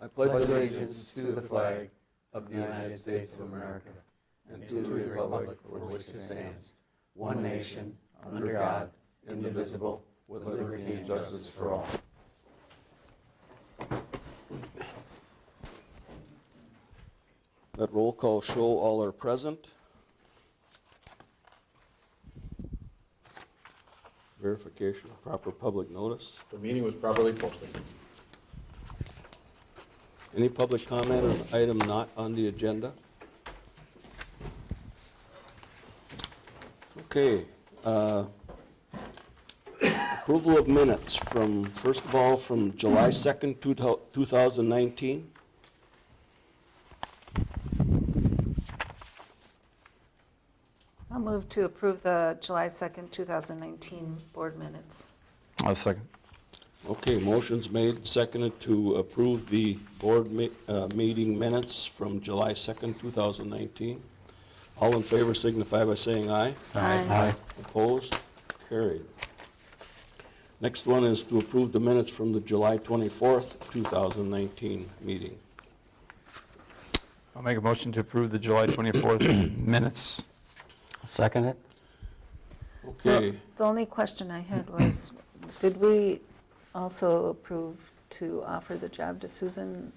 I pledge allegiance to the flag of the United States of America and to the republic for which it stands, one nation, under God, indivisible, with liberty and justice for all. Let roll call show all are present. Verification of proper public notice. The meeting was properly posted. Any public comment on an item not on the agenda? Okay. Approval of minutes from, first of all, from July 2nd, 2019. I'll move to approve the July 2nd, 2019 board minutes. I'll second. Okay, motion's made and seconded to approve the board meeting minutes from July 2nd, 2019. All in favor signify by saying aye. Aye. Opposed? Carried. Next one is to approve the minutes from the July 24th, 2019 meeting. I'll make a motion to approve the July 24th minutes. I'll second it. Okay, The only question I had was, did we also approve to offer the job to Susan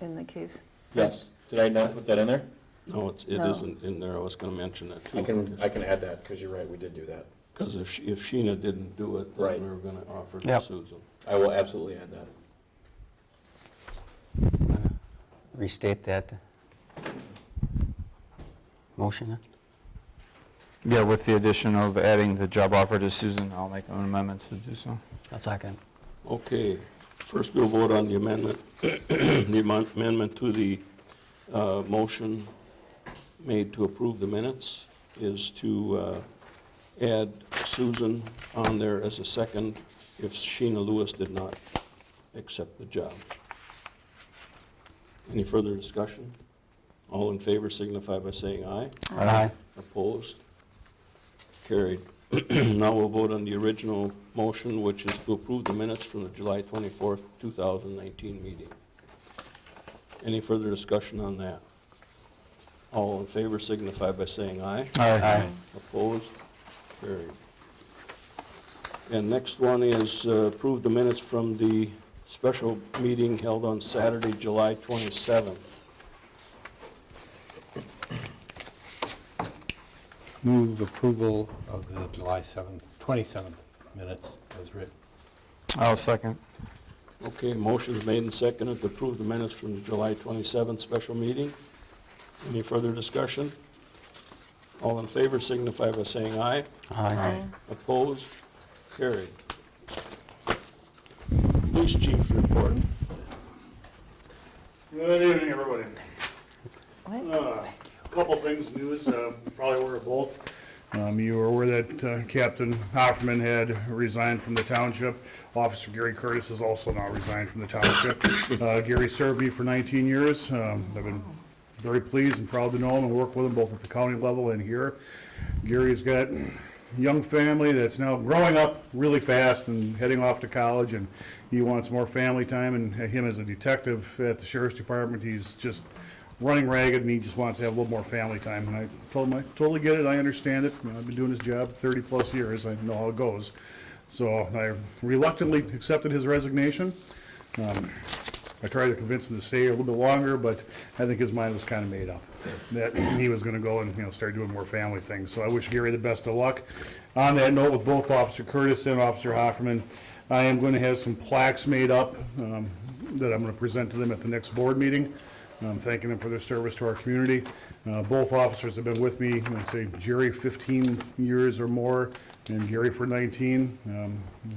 in the case? Yes. Did I not put that in there? no, it No. isn't in there. I was going to mention that too. I can add that, because you're right, we did do that. Because if Sheena didn't do it, then Right. we were going to offer to Yep. Susan. I will absolutely add that. Restate that motion. Yeah, with the addition of adding the job offer to Susan, I'll make an amendment to do so. I'll second. Okay, first we'll vote on the amendment, the amendment to the motion made to approve the minutes is to add Susan on there as a second if Sheena Lewis did not accept the job. Any further discussion? All in favor signify by saying aye. Aye. Opposed? Carried. Now we'll vote on the original motion, which is to approve the minutes from the July 24th, 2019 meeting. Any further discussion on that? All in favor signify by saying aye. Aye. Opposed? Carried. And next one is approve the minutes from the special meeting held on Saturday, July 27th. Move approval of the July 27th minutes as written. I'll second. Okay, motion's made and seconded to approve the minutes from the July 27th special meeting. Any further discussion? All in favor signify by saying aye. Aye. Opposed? Carried. Police chief report. Good evening, everybody. What? Couple things, news, probably aware of both. You were aware that Captain Hoffman had resigned from the township. Officer Gary Curtis has also now resigned from the township. Gary served me for 19 years. I've been very pleased and proud to know him and work with him both at the county level and here. Gary's got a young family that's now growing up really fast and heading off to college, and he wants more family time, and him as a detective at the sheriff's department, he's just running ragged, and he just wants to have a little more family time. And I told him I totally get it, I understand it. You know, I've been doing this job 30 plus years, I know how it goes. So I reluctantly accepted his resignation. I tried to convince him to stay a little bit longer, but I think his mind was kind of made up that he was going to go and start doing more family things. So I wish Gary the best of luck. On that note, with both Officer Curtis and Officer Hofferman, I am going to have some plaques made up that I'm going to present to them at the next board meeting. Thanking them for their service to our community. Both officers have been with me, I'd say Jerry 15 years or more, and Gary for 19.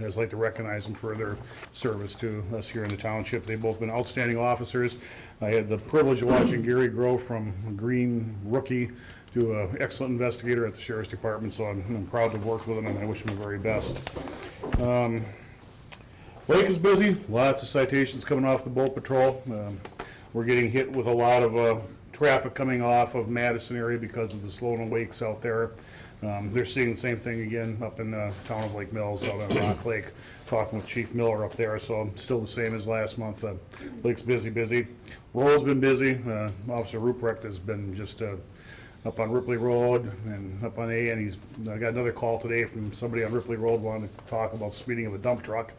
I'd like to recognize them for their service to us here in the township. They've both been outstanding officers. I had the privilege of watching Gary grow from a green rookie to an excellent investigator at the Sheriff's Department, so I'm proud to work with him, and I wish him the very best. Lake is busy, lots of citations coming off the boat patrol. We're getting hit with a lot of traffic coming off of Madison area because of the slow and wakes out there. They're seeing the same thing again up in the town of Lake Mills out on Rock Lake, talking with Chief Miller up there, so still the same as last month. Lake's busy. Road's been busy. Officer Ruprecht has been just up on Ripley Road and up on A, and I got another call today from somebody on Ripley Road wanting to talk about speeding of a dump truck.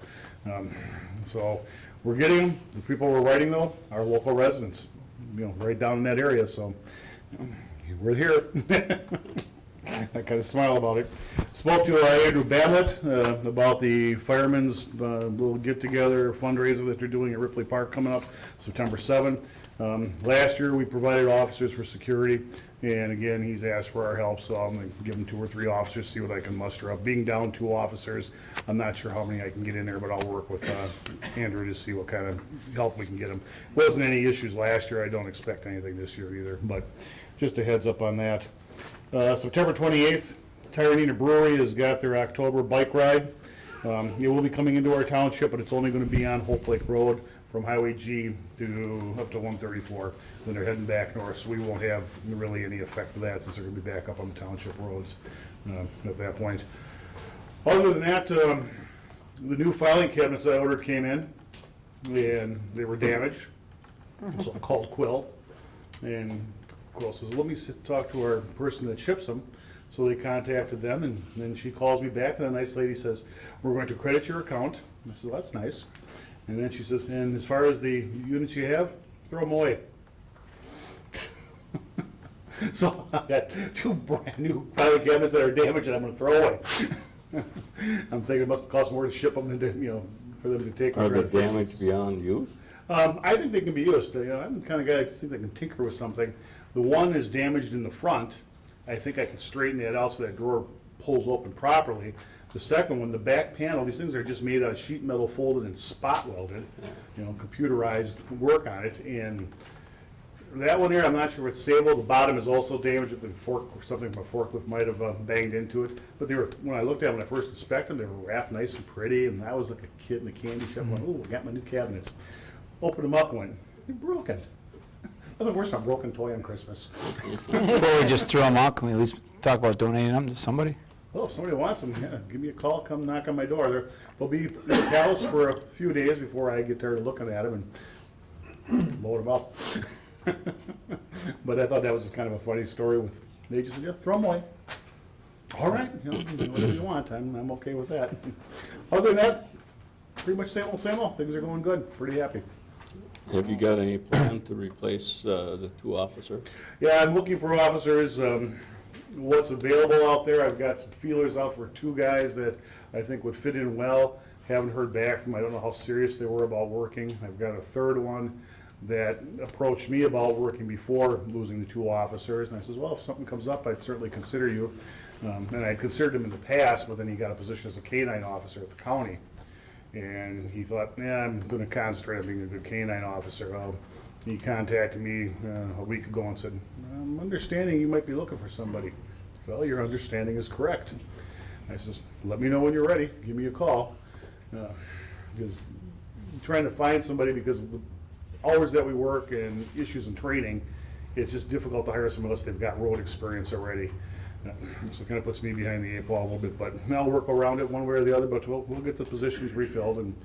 So we're getting them. The people we're writing though are local residents, right down in that area, so we're here. I kind of smile about it. Spoke to Andrew Bamlett about the firemen's little get-together fundraiser that they're doing at Ripley Park coming up September 7th. Last year, we provided officers for security, and again, he's asked for our help, so I'm going to give him 2 or 3 officers, see what I can muster up. Being down 2 officers, I'm not sure how many I can get in there, but I'll work with Andrew to see what kind of help we can get him. Wasn't any issues last year. I don't expect anything this year either, but just a heads up on that. September 28th, Tyranina Brewery has got their October bike ride. It will be coming into our township, but it's only going to be on Hope Lake Road from Highway G to up to 134. Then they're heading back north, so we won't have really any effect of that since they're going to be back up on the township roads at that point. Other than that, the new filing cabinets I ordered came in, and they were damaged. So I called Quill, and Quill says, let me talk to our person that ships them. So they contacted them, and then she calls me back, and the nice lady says, we're going to credit your account. I said, well, that's nice. And then she says, and as far as the units you have, throw them away. So I got 2 brand new filing cabinets that are damaged and I'm going to throw away. I'm thinking it must cost more to ship them than to, for them to take. Are they damaged beyond use? I think they can be used. I'm the kind of guy that thinks I can tinker with something. The one is damaged in the front. I think I can straighten that out so that drawer pulls open properly. The second one, the back panel, these things are just made out of sheet metal folded and spot welded, computerized work on it. And that one here, I'm not sure if it's stable. The bottom is also damaged. The fork or something from a forklift might have banged into it. But they were, when I looked at them when I first inspected them, they were wrapped nice and pretty. And I was like a kid in a candy shop going, ooh, I got my new cabinets. Opened them up and went, they're broken. Nothing worse than a broken toy on Christmas. Before we just throw them out, can we at least talk about donating them to somebody? Well, if somebody wants them, yeah, give me a call, come knock on my door. They'll be calloused for a few days before I get tired of looking at them and load them up. But I thought that was just kind of a funny story with, they just said, yeah, throw them away. All right, whatever you want, I'm okay with that. Other than that, pretty much same old. Things are going good, pretty happy. Have you got any plan to replace the 2 officers? Yeah, I'm looking for officers. What's available out there, I've got some feelers out for 2 guys that I think would fit in well. Haven't heard back from them. I don't know how serious they were about working. I've got a 3rd one that approached me about working before losing the 2 officers. And I says, well, if something comes up, I'd certainly consider you. And I considered him in the past, but then he got a position as a K-9 officer at the county. And he thought, I'm going to concentrate on being a good K-9 officer. Well, he contacted me a week ago and said, I'm understanding you might be looking for somebody. Well, your understanding is correct. I says, let me know when you're ready. Give me a call. Because I'm trying to find somebody because of the hours that we work and issues in training, it's just difficult to hire someone unless they've got road experience already. So it kind of puts me behind the 8 ball a little bit, but I'll work around it one way or the other, but we'll get the positions refilled and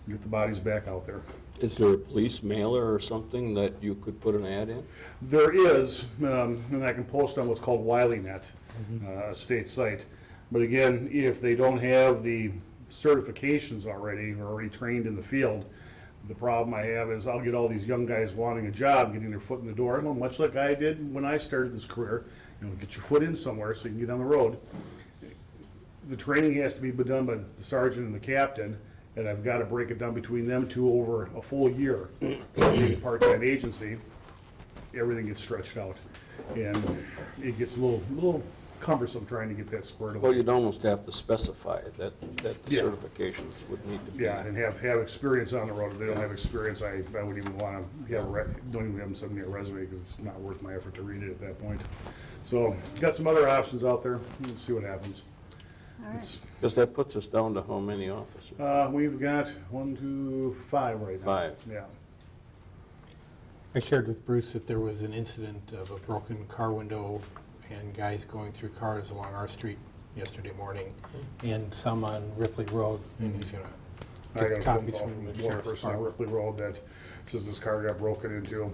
get the bodies back out there. Is there a police mailer or something that you could put an ad in? There is, and I can post on what's called WileyNet, a state site. But again, if they don't have the certifications already, or already trained in the field, the problem I have is I'll get all these young guys wanting a job, getting their foot in the door, well, much like I did when I started this career. Get your foot in somewhere so you can get on the road. The training has to be done by the sergeant and the captain, and I've got to break it down between them 2 over a full year. Being a part-time agency, everything gets stretched out, and it gets a little cumbersome trying to get that squared Well, away. you'd almost have to specify that the Yeah. certifications would need to be. Yeah, and have experience on the road. If they don't have experience, I wouldn't even want to don't even have them send me a resume because it's not worth my effort to read it at that point. So, got some other options out there. We'll see what happens. All right. It's, Because that puts us down to how many officers? we've got 1, 2, 5 right now. 5. Yeah. I shared with Bruce that there was an incident of a broken car window and guys going through cars along our street yesterday morning, and some on Ripley Road, and he's gonna I got get a phone copies call from from the one sheriff's person on department. Ripley Road that says this car got broken into.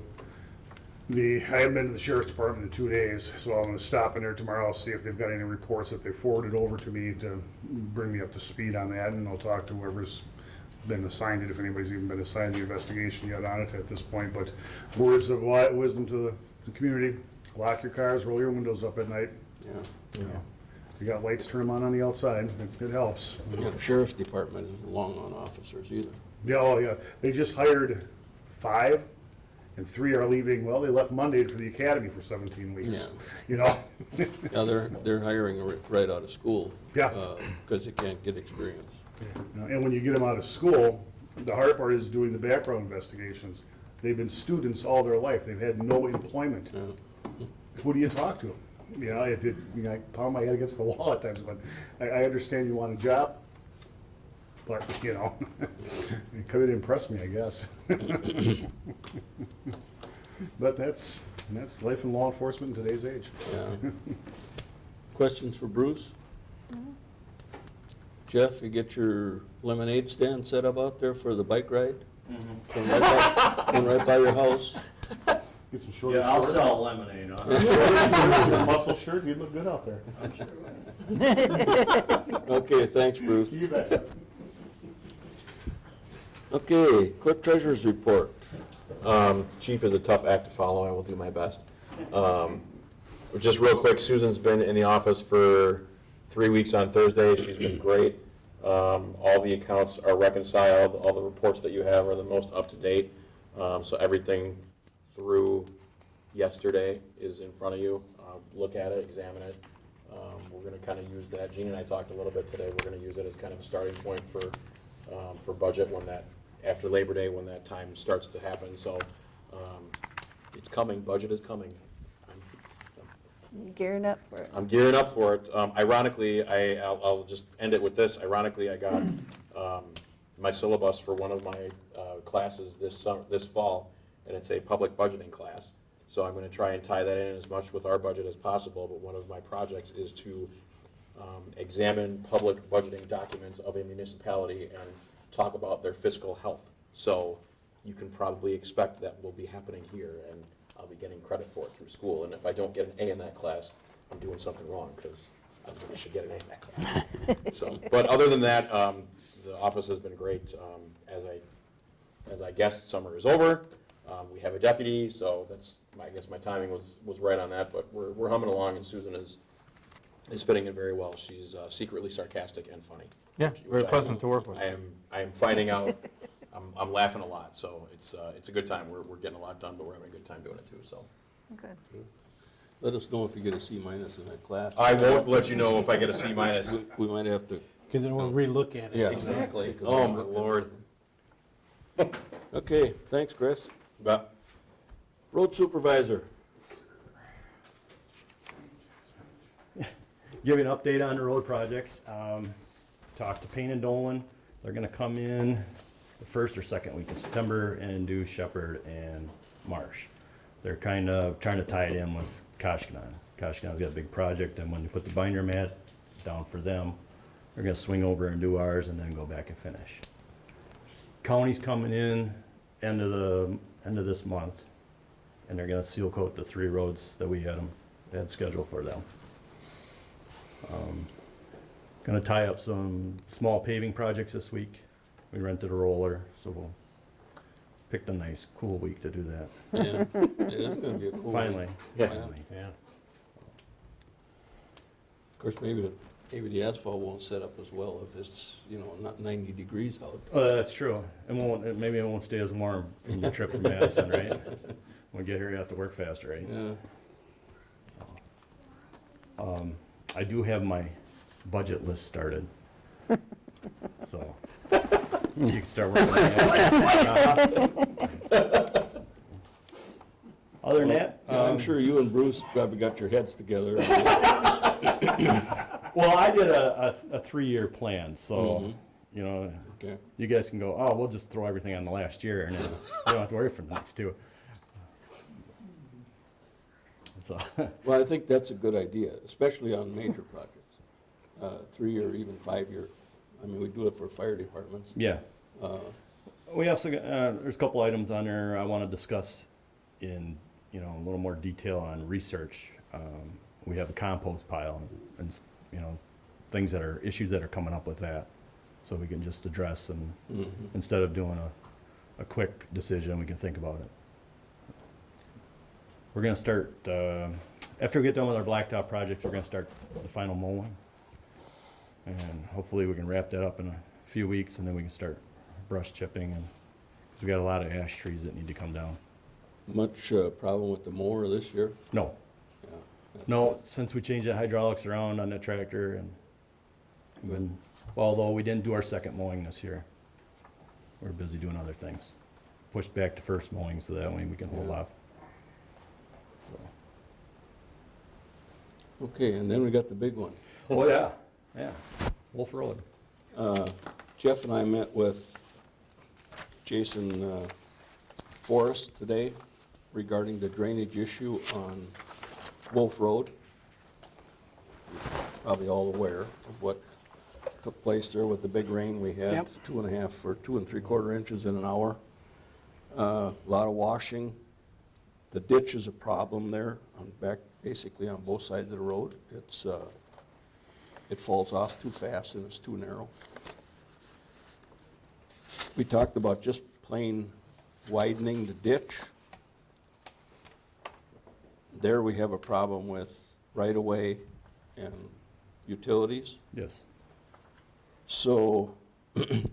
I haven't been to the sheriff's department in 2 days, so I'm gonna stop in there tomorrow, see if they've got any reports that they forwarded over to me to bring me up to speed on that, and I'll talk to whoever's been assigned it, if anybody's even been assigned the investigation yet on it at this point, but words of wisdom to the community, lock your cars, roll your windows up at night. Yeah. You know, if you got lights, turn them on the outside, it helps. Yeah, the sheriff's department isn't long on officers either. Yeah, oh yeah, they just hired 5, and 3 are leaving, well, they left Monday for the academy for 17 weeks, you know? Yeah, they're hiring right out of school. Yeah. Because they can't get experience. And when you get them out of school, the hard part is doing the background investigations. They've been students all their life, they've had no employment. Yeah. Who do you talk to? You know, I pound my head against the wall at times, but I understand you want a job, but, you know, it could impress me, I guess. But that's life in law enforcement in today's age. Yeah. Questions for Bruce? Jeff, you get your lemonade stand set up out there for the bike ride? Come right by your house. Get some shorter Yeah, I'll shorts. sell lemonade on it. A muscle shirt, you'd look good out there. Okay, thanks, Bruce. You bet. Okay, clerk treasurer's report. Chief is a tough act to follow. I will do my best. Just real quick, Susan's been in the office for 3 weeks on Thursday. She's been great. All the accounts are reconciled. All the reports that you have are the most up to date. So everything through yesterday is in front of you. Look at it, examine it. We're going to kind of use that. Gene and I talked a little bit today. We're going to use it as kind of a starting point for budget when that, after Labor Day, when that time starts to happen. So it's coming. Budget is coming. Gearing up for it. I'm gearing up for it. Ironically, I'll just end it with this. Ironically, I got my syllabus for one of my classes this fall, and it's a public budgeting class. So I'm going to try and tie that in as much with our budget as possible, but one of my projects is to examine public budgeting documents of a municipality and talk about their fiscal health. So you can probably expect that will be happening here, and I'll be getting credit for it through school. And if I don't get an A in that class, I'm doing something wrong, because I really should get an A in that class. So, but other than that, the office has been great. As I guessed, summer is over. We have a deputy, so I guess my timing was right on that. But we're humming along, and Susan is fitting in very well. She's secretly sarcastic and funny. Yeah, which very I- pleasant to work with. I am finding out. I'm laughing a lot, so it's a good time. We're getting a lot done, but we're having a good time doing it too. So Good. Let us know if you get a C- in that class. I won't let you know if I get a C-. We might have to. Because then we'll relook at it. Yeah. Exactly. Take a Oh, look my at Lord. this. Okay, thanks, Chris. But Road supervisor. Give you an update on the road projects. Talked to Payne and Dolan. They're gonna come in the first or second week of September and do Shepherd and Marsh. They're kind of trying to tie it in with Koshkanon. Koshkanon's got a big project, and when they put the binder mat down for them, they're gonna swing over and do ours and then go back and finish. County's coming in end of this month, and they're gonna seal coat the 3 roads that we had scheduled for them. Gonna tie up some small paving projects this week. We rented a roller, so we'll pick a nice, cool week to do that. Yeah, it is gonna be a cool. Finally, Yeah. finally. Yeah. Of course, maybe the asphalt won't set up as well if it's, not 90 degrees out. Oh, that's true. Maybe it won't stay as warm from the trip from Madison, right? When we get here, you have to work faster, right? Yeah. I do have my budget list started. So, you can start working on that. Other than that, Yeah, I'm sure you and Bruce probably got your heads together. well, I did a 3-year plan, so, Okay. you guys can go, oh, we'll just throw everything on the last year, and then you don't have to worry for the next 2. So, Well, I think that's a good idea, especially on major projects, 3 or even 5 year. I mean, we do it for fire departments. yeah. Uh, We also, there's a couple items on there I want to discuss in, a little more detail on research. We have the compost pile and, things that are, issues that are coming up with that. So we can just address and, instead of doing a quick decision, we can think about it. We're gonna start, after we get done with our blacktop projects, we're gonna start the final mowing. And hopefully we can wrap that up in a few weeks, and then we can start brush chipping, and, because we got a lot of ash trees that need to come down. Much problem with the mower this year? No, Yeah. that's no, good. since we changed the hydraulics around on the tractor, and although we didn't do our second mowing this year, we're busy doing other things. Pushed back to first mowing so that way we can hold Yeah. off. Okay, and then we got the big one. Oh, yeah, Wolf Road. Jeff and I met with Jason Forrest today regarding the drainage issue on Wolf Road. Probably all aware of what took place there with the big rain we had, Yep. 2.5 or 2 3/4 inches in an hour. A lot of washing. The ditch is a problem there, basically on both sides of the road. It falls off too fast and it's too narrow. We talked about just plain widening the ditch. There we have a problem with right-of-way and utilities. Yes. So,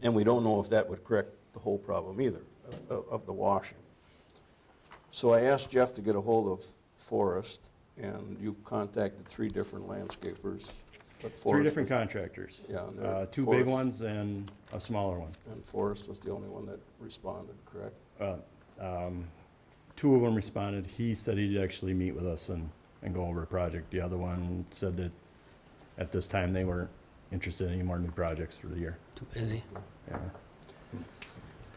and we don't know if that would correct the whole problem either, of the washing. So I asked Jeff to get a hold of Forrest, and you contacted 3 different landscapers. But Three Forrest different was- contractors. Yeah, and they're- 2 big Forrest- ones and a smaller one. And Forrest was the only one that responded, correct? 2 of them responded. He said he'd actually meet with us and go over a project. The other one said that at this time they weren't interested in any more new projects for the year. Too busy. Yeah.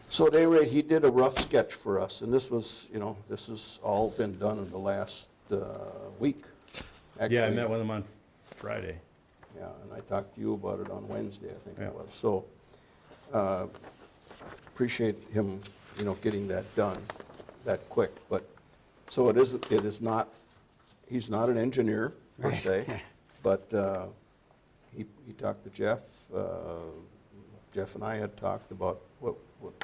So at any rate, he did a rough sketch for us, and this was, this has all been done in the last week. Yeah, I Actually, met with him on Friday. Yeah, and I talked to you about it on Wednesday, I think Yeah. it was. So, appreciate him, getting that done that quick. But, so it is not, he's not an engineer per Right. se, but he talked to Jeff. Jeff and I had talked about what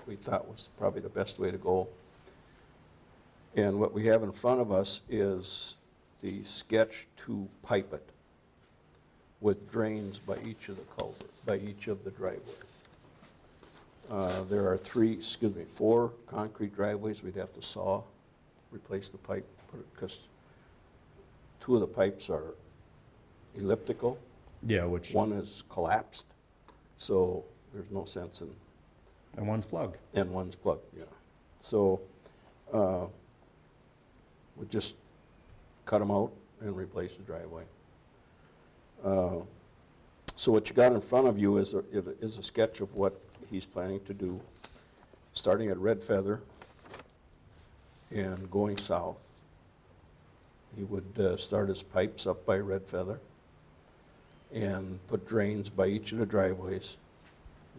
we thought was probably the best way to go. And what we have in front of us is the sketch to pipe it with drains by each of the driveways. There are 4 concrete driveways we'd have to saw, replace the pipe, because 2 of the pipes are elliptical, Yeah, which, one is collapsed, so there's no sense in, and one's plugged. and one's plugged, yeah. So, we just cut them out and replace the driveway. So what you got in front of you is a sketch of what he's planning to do, starting at Red Feather and going south. He would start his pipes up by Red Feather and put drains by each of the driveways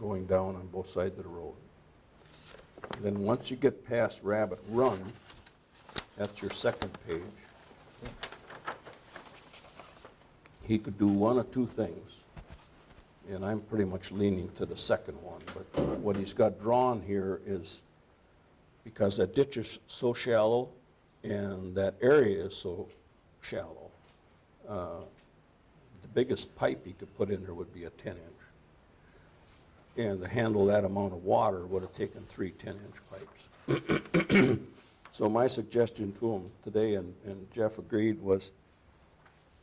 going down on both sides of the road. Then once you get past Rabbit Run, that's your second page, he could do one of 2 things, and I'm pretty much leaning to the second one, but what he's got drawn here is, because that ditch is so shallow and that area is so shallow, the biggest pipe he could put in there would be a 10-inch. And to handle that amount of water would have taken 3 10-inch pipes. So my suggestion to him today, and Jeff agreed, was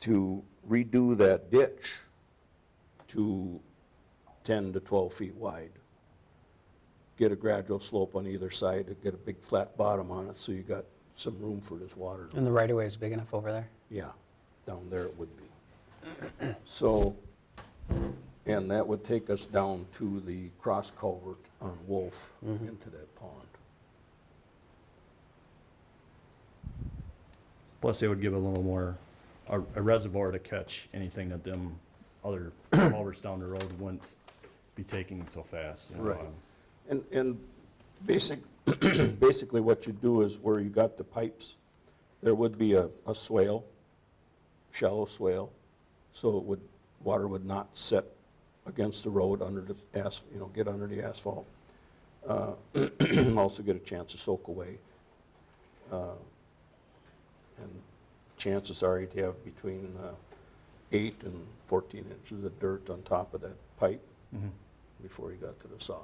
to redo that ditch to 10 to 12 feet wide. Get a gradual slope on either side, get a big flat bottom on it, so you got some room for this water. And the right-of-way is big enough over there? Yeah, down there it would be. So, and that would take us down to the cross culvert on Wolf into that pond. Plus, they would give a little more, a reservoir to catch anything that them other culverts down the road wouldn't be taking so fast, you know. Right. And basically what you do is where you got the pipes, there would be a swale, shallow swale, so water would not set against the road under the get under the asphalt. Also get a chance to soak away. And chances are you'd have between 8 and 14 inches of dirt on top of that pipe before you got to the sod.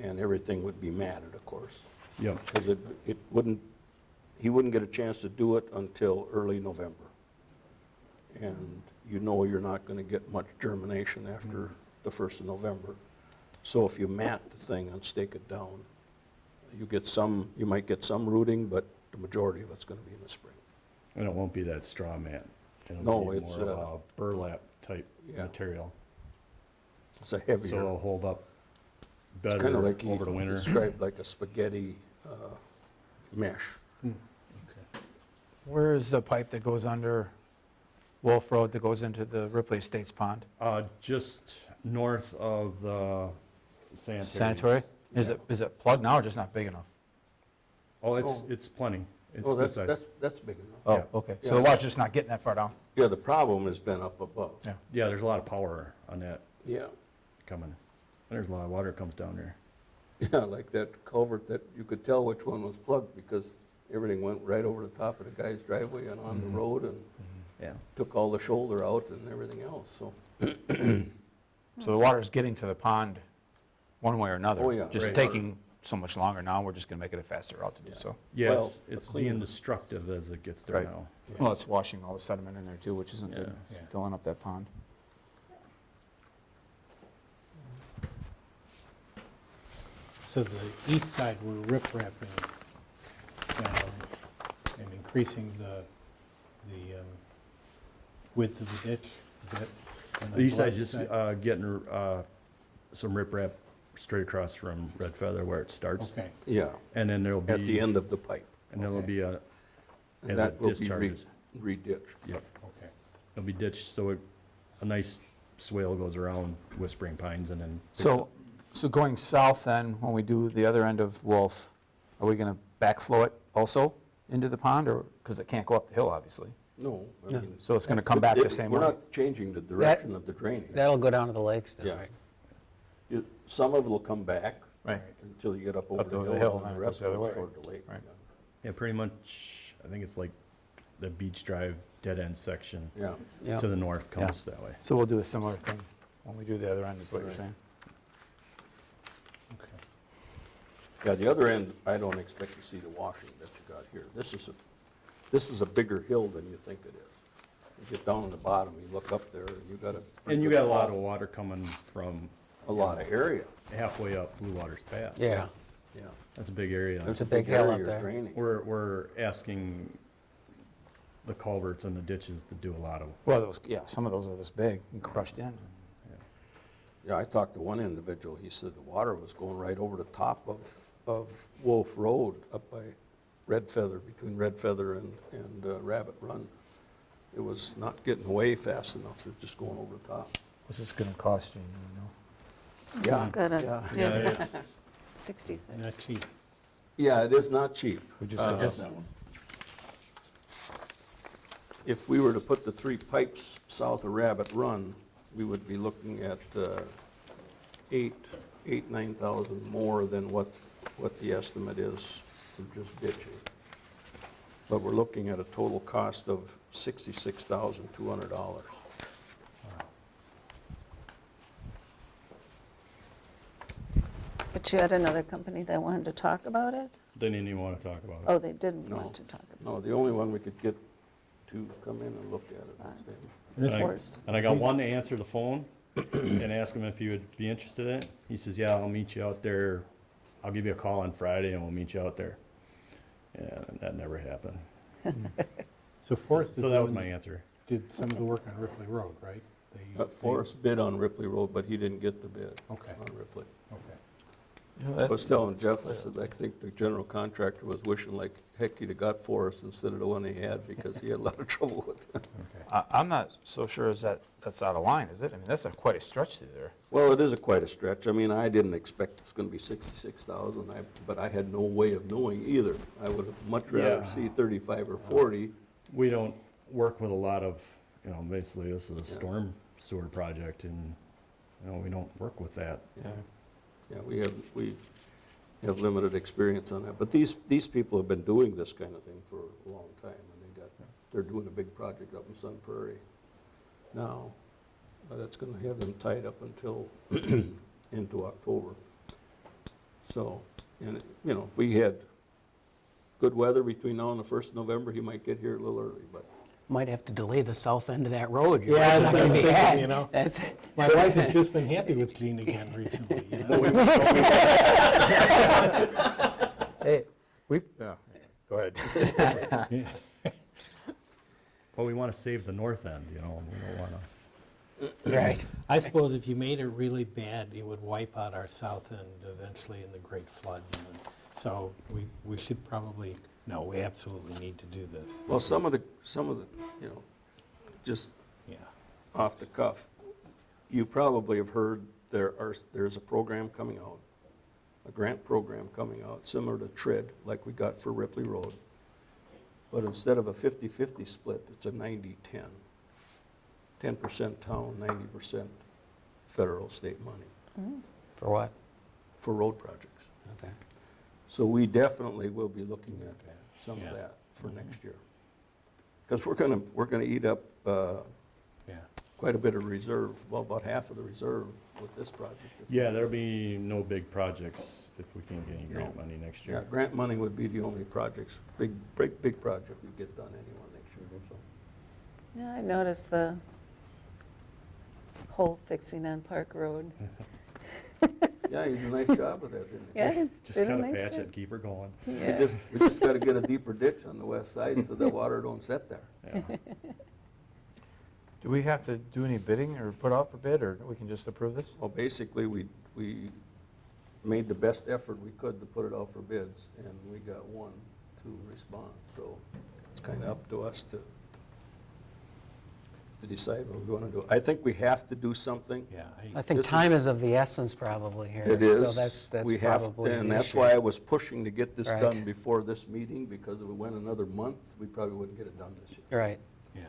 And everything would be matted, of course, Yep, because he wouldn't get a chance to do it until early November. And you know you're not going to get much germination after the 1st of November. So if you mat the thing and stake it down, you might get some rooting, but the majority of it's going to be in the spring. and it won't be that straw mat. No, It'll be it's, more of a burlap type yeah. material, It's a so heavier, it'll hold up kind better of like over the winter. described like a spaghetti mesh. Where is the pipe that goes under Wolf Road that goes into the Ripley Estates pond? Just north of the sanitary. Sanitary? Is it plugged now or just not big enough? Oh, Oh. it's plenty. It's Oh, good size. that's big enough. Oh, Yeah. okay. Yeah. So the water's just not getting that far down? Yeah, the problem has been up above. Yeah. Yeah, there's a lot of power on that Yeah, coming. And there's a lot of water comes down there. yeah, like that culvert that you could tell which one was plugged because everything went right over the top of the guy's driveway and on the road and Yeah. took all the shoulder out and everything else, so. So the water's getting to the pond one way or another? Oh, yeah. Just Right. taking so much longer now, we're just going to make it a faster route to do so. Yeah, Well, it's a cleaner. being destructive as it gets there Right. now. Well, it's washing all the sediment in there too, which isn't good, Yeah. Yeah. filling up that pond. So the east side, we're rip-wrapping and increasing the width of the ditch, is that? on The east side west just getting some riprap straight across from Red Feather where it starts. Okay, Yeah, And then there'll be. at the end of the pipe. And there'll Okay. be And as that it will be discharges. re-ditched. Yep, okay. it'll be ditched, so a nice swale goes around Whispering Pines and then. picks So, up. so going south then, when we do the other end of Wolf, are we going to backflow it also into the pond or, because it can't go up the hill, obviously? No, I No. mean. So it's going to come back the same We're way? not changing the direction of the drainage. That'll go down to the lakes then, Yeah. right? Some of it will come back Right. until you get up over Up the over hill, the hill, and and the it rest goes the of other it's way. toward the lake. Right. Yeah, pretty much, I think it's like the Beach Drive dead end section Yeah, Yeah. to the north comes that way. So we'll do a similar thing when we do the other end, is what you're Right. saying? Okay. yeah, the other end, I don't expect to see the washing that you got here. This is a bigger hill than you think it is. You get down on the bottom, you look up there, and you got a. And you got a lot of water coming from A lot of area, halfway up Blue Waters Pass. Yeah, yeah. That's a big area. There's a big hill area up you're there. draining. We're asking the culverts and the ditches to do a lot of, Well, some of those are this big and crushed in. Yeah, I talked to one individual, he said the water was going right over the top of Wolf Road up by Red Feather, between Red Feather and Rabbit Run. It was not getting away fast enough, it was just going over the top. What's this going to cost you, you know? It's got a, Yeah. yeah, 60,000. Not cheap. Yeah, it is not cheap. We just got this. If we were to put the 3 pipes south of Rabbit Run, we would be looking at 9,000 more than what the estimate is for just ditching. But we're looking at a total cost of $66,200. But you had another company that wanted to talk about it? didn't even want to talk about it. Oh, they didn't No. want to talk about No, the only one we could get to come in and look at it was him. And this- And I- Forest. And I got one to answer the phone and ask him if he would be interested in it. He says, yeah, I'll meet you out there. I'll give you a call on Friday and we'll meet you out there. And that never happened. So Forrest is So the that was one my answer. did some of the work on Ripley Road, right? They- Forrest bid on Ripley Road, but he didn't get the bid Okay, on Ripley. okay. I was telling Jeff, I said, I think the general contractor was wishing like heck he'd have got Forrest instead of the one he had, because he had a lot of trouble with it. I'm not so sure that's out of line, is it? I mean, that's quite a stretch through there. Well, it is quite a stretch. I mean, I didn't expect it's gonna be 66,000, but I had no way of knowing either. I would have much rather Yeah. see 35 or 40. We don't work with a lot of, basically this is a storm sewer project and, we don't work with that. Yeah, yeah, we have limited experience on that. But these people have been doing this kind of thing for a long time, and they're doing a big project up in Sun Prairie now. That's gonna have them tied up until into October. So, and, if we had good weather between now and the 1st of November, he might get here a little early, but Might have to delay the south end of that road. Yeah, I was It's not gonna gonna be think, had. That's- My wife has just been happy with Gene again recently. Hey, go ahead. But we want to save the north end, we don't want to. Right. I suppose if you made it really bad, it would wipe out our south end eventually in the Great Flood. So we should probably, no, we absolutely need to do this. well, some of the, just Yeah. off the cuff, you probably have heard there's a program coming out, a grant program coming out, similar to TRID, like we got for Ripley Road. But instead of a 50-50 split, it's a 90-10. 10% town, 90% federal, state money For what? for road projects. Okay. So we definitely will be looking at some of Yeah. that for next year. Because we're gonna eat up Yeah. quite a bit of reserve, well, about half of the reserve with this project. Yeah, there'll be no big projects if we can't get any grant money next Yeah, year. grant money would be the only projects, big project we get done anyway next year, so. Yeah, I noticed the hole fixing on Park Road. Yeah, you did a nice job of that, didn't you? Yeah, Just did a gotta nice patch job. it, keep her going. Yeah. We just gotta get a deeper ditch on the west side so that water don't sit there. Yeah. Do we have to do any bidding or put out for bid, or we can just approve this? Well, basically, we made the best effort we could to put it out for bids, and we got one to respond, so it's kind of up to us to decide what we want to do. I think we have to do something. Yeah. I think This is- time is of the essence probably here. It So is. that's We have, probably and the that's issue. why I was pushing to get this Right. done before this meeting, because if we went another month, we probably wouldn't get it done this year. Right. Yeah.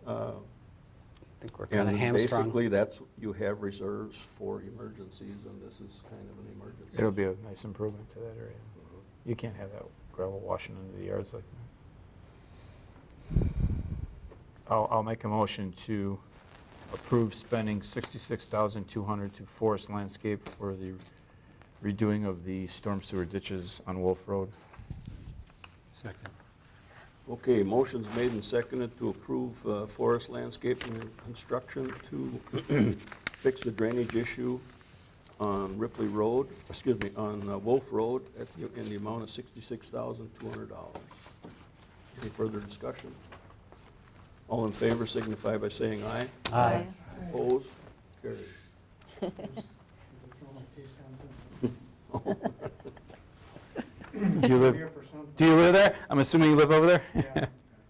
I think we're kind of And hamstrung. basically, you have reserves for emergencies, and this is kind of an emergency. It'll be a nice improvement to that area. You can't have that gravel washing into the yards like that. I'll make a motion to approve spending $66,200 to Forest Landscape for the redoing of the storm sewer ditches on Wolf Road. Second. Okay, motion's made and seconded to approve Forest Landscaping and Construction to fix the drainage issue on Ripley Road, on Wolf Road in the amount of $66,200. Any further discussion? All in favor signify by saying aye. Aye. Opposed? Carried. Do you live there? I'm assuming you live over there? Yeah,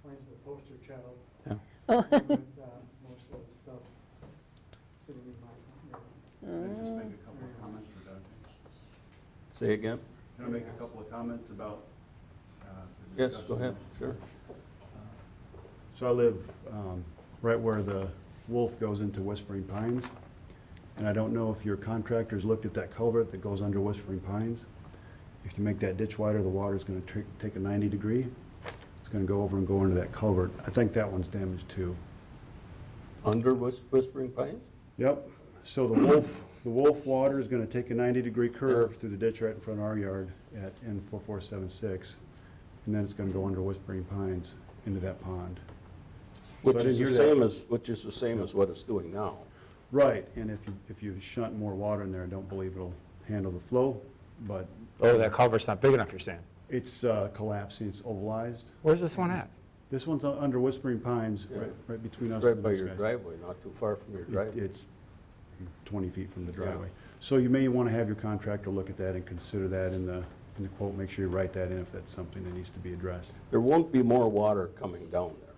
mine's the poster child. Yeah. With most of the stuff sitting in my, Can I just make a couple of comments for Doug? Say again? Can I make a couple of comments about the Yes, discussion? go ahead, sure. So I live right where the Wolf goes into Whispering Pines, and I don't know if your contractors looked at that culvert that goes under Whispering Pines. If you make that ditch wider, the water's gonna take a 90 degree. It's gonna go over and go into that culvert. I think that one's damaged too. Under Whispering Pines? Yep, so the Wolf water is gonna take a 90-degree curve through the ditch right in front of our yard at N4476, and then it's gonna go under Whispering Pines into that pond. Which I is the didn't hear that. same as what it's doing now. Right, and if you shunt more water in there, I don't believe it'll handle the flow, but Oh, that culvert's not big enough, you're saying? it's collapsing, it's ovalized. Where's this one at? This one's under Whispering Pines, Yeah. right between us Right and by those your guys. driveway, not too far from your driveway. It's 20 feet from the driveway. So you may want to have your contractor look at that and consider that in the quote. Make sure you write that in if that's something that needs to be addressed. There won't be more water coming down there.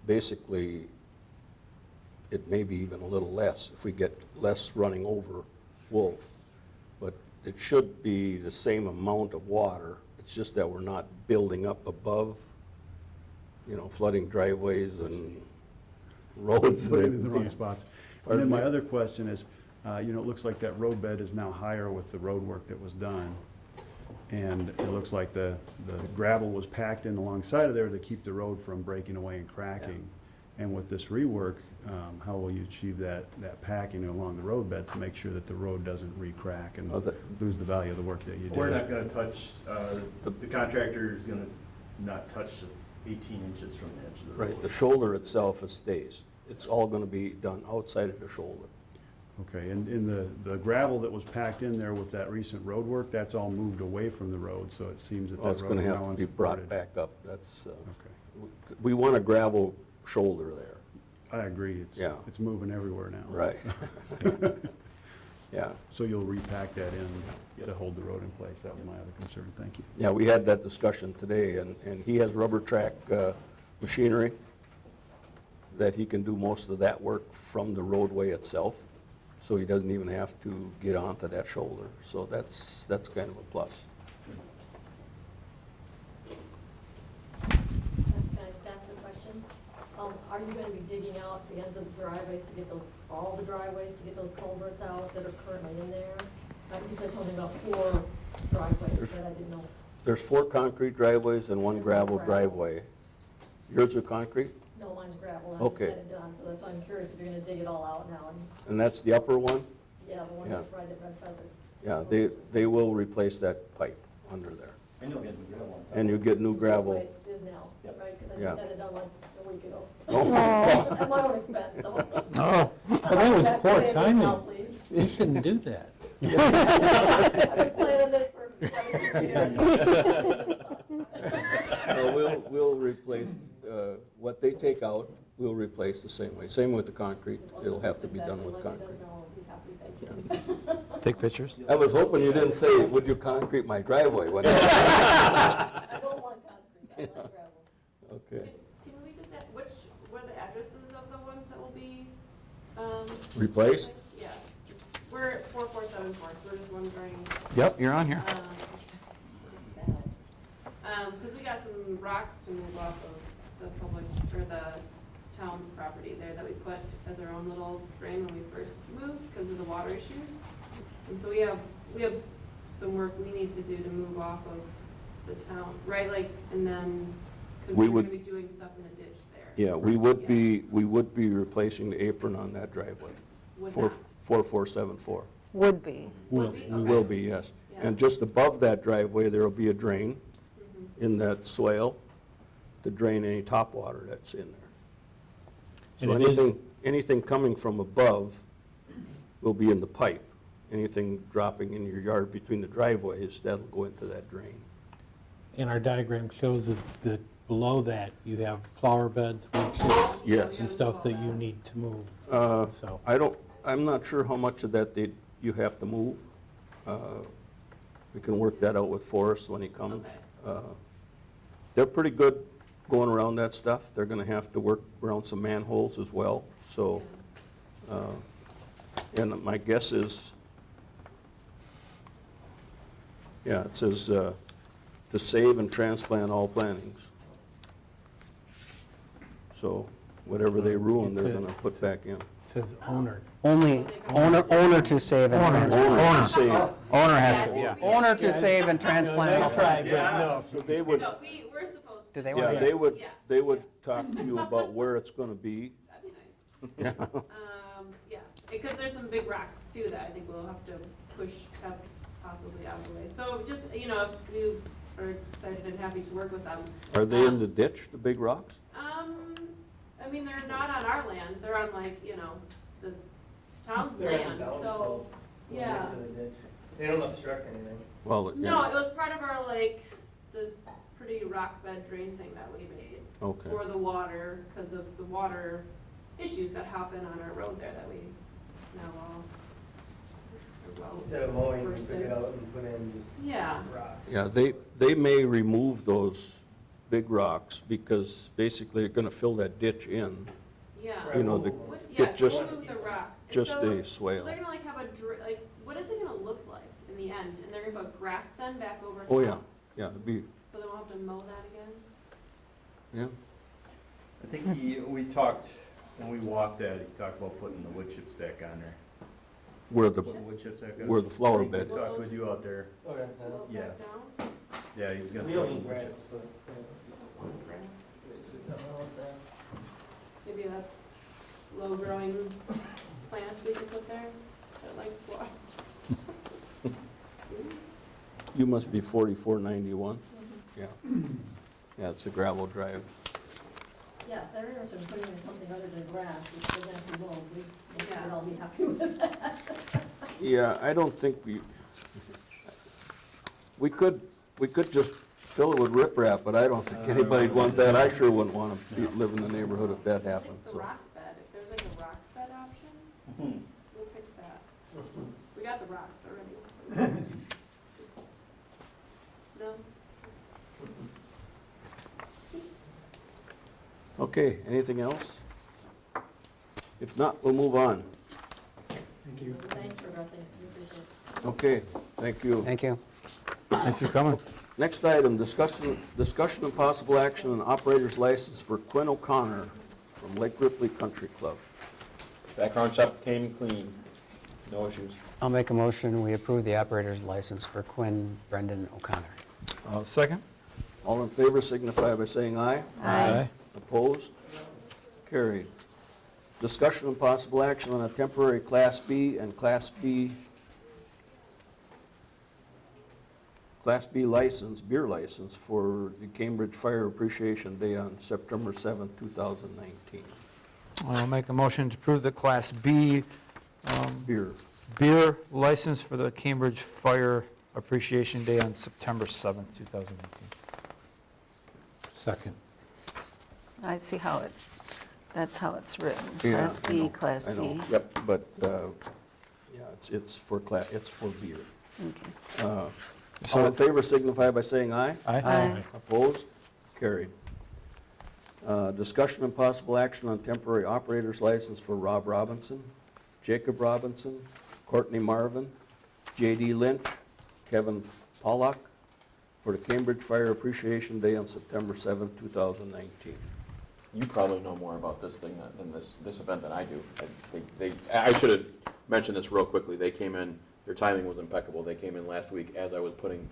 Basically, it may be even a little less if we get less running over Wolf. But it should be the same amount of water. It's just that we're not building up above, flooding driveways and roads. Put it in the wrong spots. And Pardon then my me? other question is, it looks like that road bed is now higher with the road work that was done. And it looks like the gravel was packed in alongside of there to keep the road from breaking away and cracking. And with this rework, how will you achieve that packing along the road bed to make sure that the road doesn't re-crack and lose the value of the work that you did? We're not gonna touch, the contractor is gonna not touch the 18 inches from the edge of the road. Right, the shoulder itself stays. It's all going to be done outside of the shoulder. Okay, and in the gravel that was packed in there with that recent road work, that's all moved away from the road, so it seems that Well, that it's road going is to now have to be unsupported. brought back up. That's, Okay, we want a gravel shoulder there. I agree, Yeah. it's moving everywhere now. Right. Yeah. So you'll repack that in to hold the road in place, that was my other concern, thank you. Yeah, we had that discussion today, and he has rubber track machinery that he can do most of that work from the roadway itself, so he doesn't even have to get onto that shoulder. So that's kind of a plus. Can I just ask a question? Are you gonna be digging out the ends of the driveways to get those, all the driveways to get those culverts out that are currently in there? You said something about 4 driveways that I didn't know. There's 4 concrete driveways and 1 gravel driveway. Yours are concrete? No, mine's gravel, I Okay. just had it done, so that's why I'm curious if you're gonna dig it all out now. And that's the upper one? Yeah, the one Yeah. that's right at Red Feather. Yeah, they will replace that pipe under there. And you'll get the gravel on top. And you get new gravel. It is now, right, because I Yeah. just had it done like a week ago. Oh. At my own expense, so. Oh, well, that was poor Now, timing. please. You shouldn't do that. I've been planning this for 7 years. We'll replace, what they take out, we'll replace the same way. Same with the concrete, it'll have to be done with Exactly like concrete. it does now, I'll be happy, thank you. Take pictures? I was hoping you didn't say, would you concrete my driveway? When I don't want concrete, I like gravel. Okay. Can we just add, were the addresses of the ones that will be, Replaced? yeah, just, we're at 4474, so we're just wondering, Yep, you're on here. because we got some rocks to move off of the public, or the town's property there that we put as our own little drain when we first moved because of the water issues. And so we have some work we need to do to move off of the town, right, like, and then, because We we're would- gonna be doing stuff in the ditch there. Yeah, we would be replacing the apron on that driveway. Would Four- not. 4474. Would be. Would be? We Okay. will be, yes. Yeah. And just above that driveway, there will be a drain Mhm. in that swale to drain any top water that's in there. So And it is- anything coming from above will be in the pipe. Anything dropping in your yard between the driveways, that'll go into that drain. And our diagram shows that below that, you have flower beds, wood chips, Yes. and stuff that you need to move, Uh, so. I'm not sure how much of that you have to move. We can work that out with Forrest when he comes. They're pretty good going around that stuff. They're gonna have to work around some manholes as well, so, and my guess is, yeah, it says, to save and transplant all plantings. So whatever they ruin, they're gonna put back in. It says owner. Only owner to save and transplant. Owner, save. Owner has to, yeah. Owner to save and transplant. Nice try, but no. So they would, No, we're supposed to. Do they yeah, want to? they would talk to you about where it's gonna be. That'd be nice. Yeah, because there's some big rocks too that I think we'll have to push up possibly out of the way. So just, if you are excited and happy to work with them. Are they in the ditch, the big rocks? I mean, they're not on our land, they're on the town's They're on land, the down so, slope, going yeah. into the ditch. They don't obstruct anything. Well, No, yeah, it was part of our the pretty rock bed drain thing that we made okay. for the water, because of the water issues that happen on our road there that we now all Instead of mowing, you First pick day. it out and put in just Yeah, rocks. Yeah, they may remove those big rocks because basically they're gonna fill that ditch in, yeah. you know, the, What, get yeah, so just, we'll move the rocks. And just so- the So swale. they're gonna like have a, like, what is it gonna look like in the end? And they're gonna put grass then back over top? Oh, yeah, yeah, it'd be, So they won't have to mow that again? yeah. I think we talked, when we walked that, he talked about putting the wood chips back on there. Where the, Putting wood chips back on. where the flower I think bed we is. talked with you out there. Okay. Slope Yeah. back down? Yeah, he was gonna We put don't some need wood grass, chips. but, Grass. something else there. Maybe that low-growing plant we could put there that likes water. You must be 4491, yeah. Yeah, it's a gravel drive. Yeah, if they're interested in putting in something other than grass, which they're gonna have to mow, we Yeah. would all be happy with that. Yeah, I don't think we could just fill it with riprap, but I don't think anybody'd want that. I sure wouldn't want to live in the neighborhood if that I happened, think the so. rock bed, if there's like a rock bed option, Mhm. we'll pick that. We got the rocks already. No? Okay, anything else? If not, we'll move on. Thank you. Thanks for addressing, we appreciate it. Okay, thank you. Thank you. Thanks for coming. Next item, discussion of possible action on operator's license for Quinn O'Connor from Lake Ripley Country Club. Background check came clean, no issues. I'll make a motion, we approve the operator's license for Quinn Brendan O'Connor. Second? All in favor signify by saying aye. Aye. Opposed? Carried. Discussion and possible action on a temporary Class B and Class B license, beer license for the Cambridge Fire Appreciation Day on September 7th, 2019. I'll make a motion to approve the Class B Beer. beer license for the Cambridge Fire Appreciation Day on September 7th, 2019. Second. I see how that's how it's written. Yeah, Class I B, know, Class I know. B. Yep, but, yeah, it's for beer. Okay. All in favor signify by saying aye. Aye. Opposed? Carried. Discussion and possible action on temporary operator's license for Rob Robinson, Jacob Robinson, Courtney Marvin, J.D. Lynch, Kevin Pollock for the Cambridge Fire Appreciation Day on September 7th, 2019. You probably know more about this thing than this event than I do. I should have mentioned this real quickly. They came in, their timing was impeccable. They came in last week as I was putting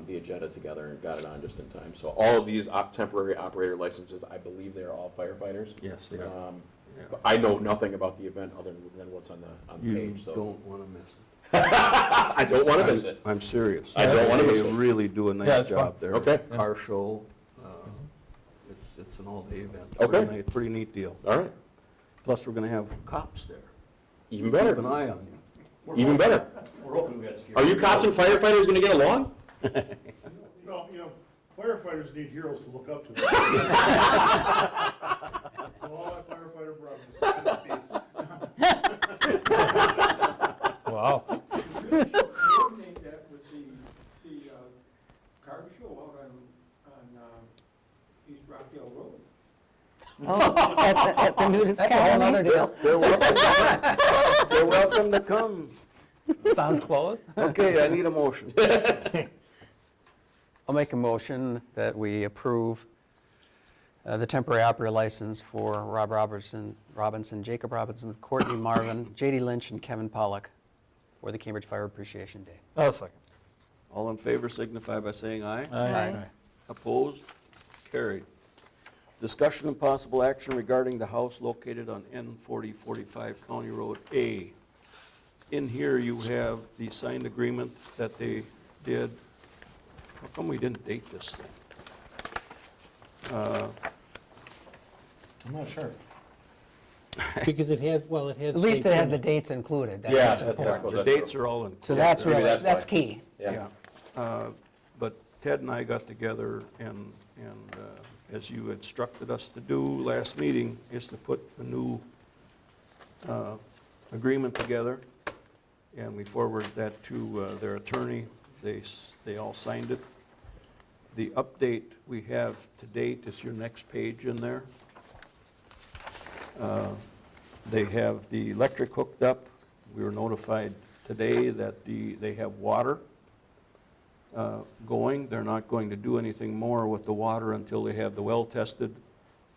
the agenda together and got it on just in time. So all of these temporary operator licenses, I believe they're all firefighters. Yes, they are. Yeah. But I know nothing about the event other than what's on the You page, so. don't want to miss it. I don't want to miss it. I'm serious. I don't wanna miss They it. really do a Yeah, nice it's fun. job there. Okay. Car show, it's an all-day event. Okay. Pretty neat deal. All right, Plus, we're going to have cops there. even Keep an better, eye on you. even better. We're hoping we got scared. Are you cops and firefighters gonna get along? Firefighters need heroes to look up to. All my firefighter brothers. Wow. Coordinate that with the car show out on East Rockdale Road. Oh, at the nudist That's a whole colony? other deal. They're welcome to come. Sounds closed. Okay, I need a motion. I'll make a motion that we approve the temporary operator license for Rob Robinson, Jacob Robinson, Courtney Marvin, J.D. Lynch, and Kevin Pollock for the Cambridge Fire Appreciation Day. Second. All in favor signify by saying aye. Aye. Opposed? Carried. Discussion and possible action regarding the house located on N4045 County Road A. In here, you have the signed agreement that they did. How come we didn't date this thing? I'm not sure. Because it has, well, it has. At least it has dates the in dates included. That's Yeah, what's that's important. what- The dates are all included. So that's Maybe really, that's that's why. key. Yeah. But Ted and I got together and as you instructed us to do last meeting, is to put a new agreement together. and we forwarded that to their attorney. They all signed it. The update we have to date is your next page in there. They have the electric hooked up. We were notified today that they have water going. They're not going to do anything more with the water until they have the well tested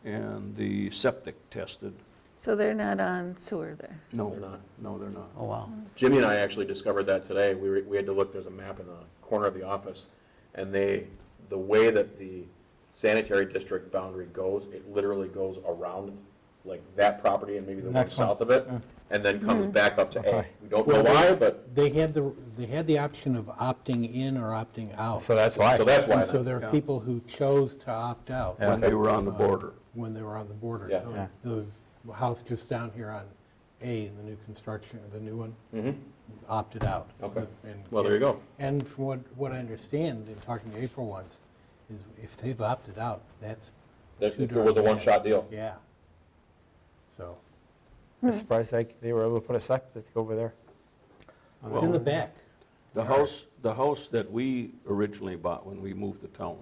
and the septic tested. So they're not on sewer there? No, They're not. no, they're not. Oh, wow. Jimmy and I actually discovered that today. We had to look, there's a map in the corner of the office, and the way that the sanitary district boundary goes, it literally goes around like that property and maybe the one Next one. south of it, and then comes back up to A. Okay. We don't know why, but, They had the option of opting in or opting out. So that's why. so that's why. And so then. there Yeah. are people who chose to opt out. Yeah. When they were on the border. When they were on the border. Yeah. Yeah. The house just down here on A, in the new construction, the new one, Mhm. opted out. Okay. And- Well, there you go. And from what I understand in talking to April once, is if they've opted out, that's, That- Too It was a darn bad. one-shot deal. yeah. So, I'm surprised they were able to put a septic over there. it's in the back. The house that we originally bought when we moved to town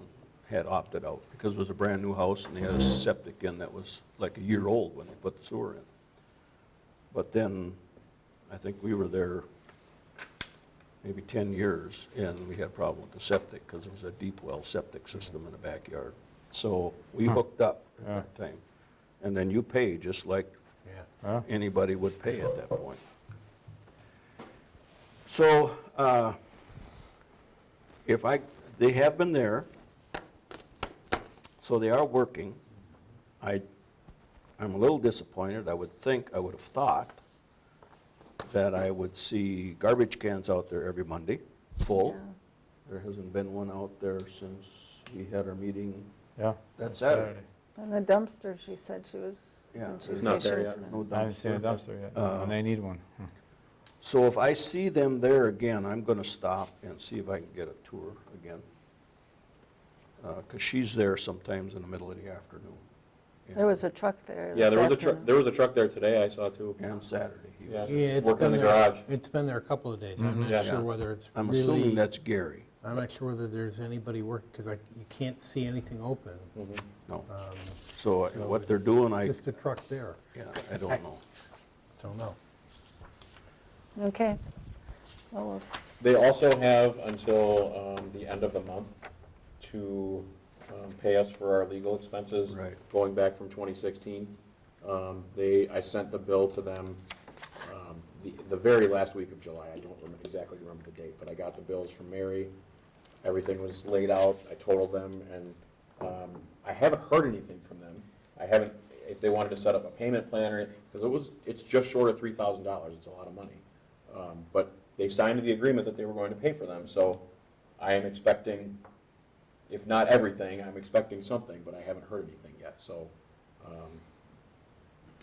had opted out because it was a brand-new house and they had a septic in that was like a year old when they put the sewer in. But then, I think we were there maybe 10 years and we had a problem with the septic because it was a deep well septic system in the backyard. So we hooked up at Yeah. that time. And then you pay just like Yeah. Huh? anybody would pay at that point. So, they have been there, so they are working. I'm a little disappointed. I would have thought that I would see garbage cans out there every Monday, full. Yeah. There hasn't been one out there since we had our meeting Yeah. that Saturday. And the dumpster, she said she was, Yeah, didn't she it's say not she there was yet. gonna? No I haven't seen a dumpster. dumpster yet, and they need one. So if I see them there again, I'm going to stop and see if I can get a tour again. Because she's there sometimes in the middle of the afternoon. There was a truck there Yeah, this afternoon. there was a truck there today I saw too. And Saturday. he Yeah. was. Yeah, it's Working in been the there, garage. it's been there a couple of days. I'm Mhm. not Yeah. sure whether it's I'm assuming really, that's Gary. I'm not sure whether there's anybody working, because you can't see anything open. Mhm. No. Um, So So what they're doing, Just a truck there, I don't know. don't know. Okay. Well, we'll They also have until the end of the month to pay us for our legal expenses. Right. Going back from 2016. I sent the bill to them the very last week of July. I don't exactly remember the date, but I got the bills from Mary. Everything was laid out. I totaled them, and I haven't heard anything from them. I haven't, if they wanted to set up a payment plan or, because it's just short of $3,000. It's a lot of money. But they signed the agreement that they were going to pay for them, so I am expecting, if not everything, I'm expecting something, but I haven't heard anything yet, so.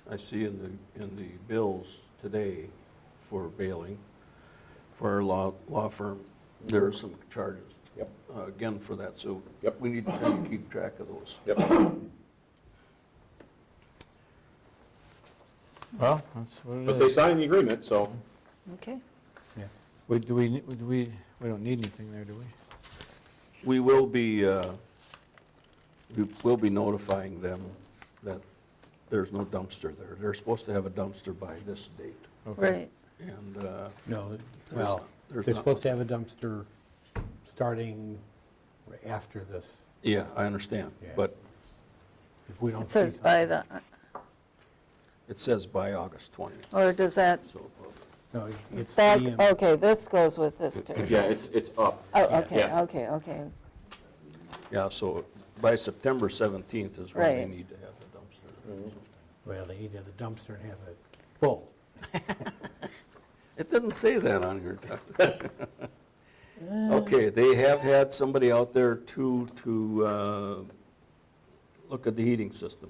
I see in the bills today for bailing, for our law firm, there are some charges. Yep. Again, for that, so Yep. we need to kind of keep track of those. Yep. Well, that's what But it they is. signed the agreement, so. Okay. We don't need anything there, do we? We will be notifying them that there's no dumpster there. They're supposed to have a dumpster by this date. Okay. Right. And No, well, there's they're not- supposed to have a dumpster starting after this, Yeah, I understand, Yeah. but if we don't It see says by something. the, it says by August 20th, or does that, so. No, it's back, the, okay, this goes with this picture. Yeah, it's up. Oh, okay, Yeah. okay. Yeah, so by September 17th is when they Right. need to have the dumpster. well, they need to have the dumpster and have it full. It didn't say that on here, Doug. Okay, they have had somebody out there to look at the heating system.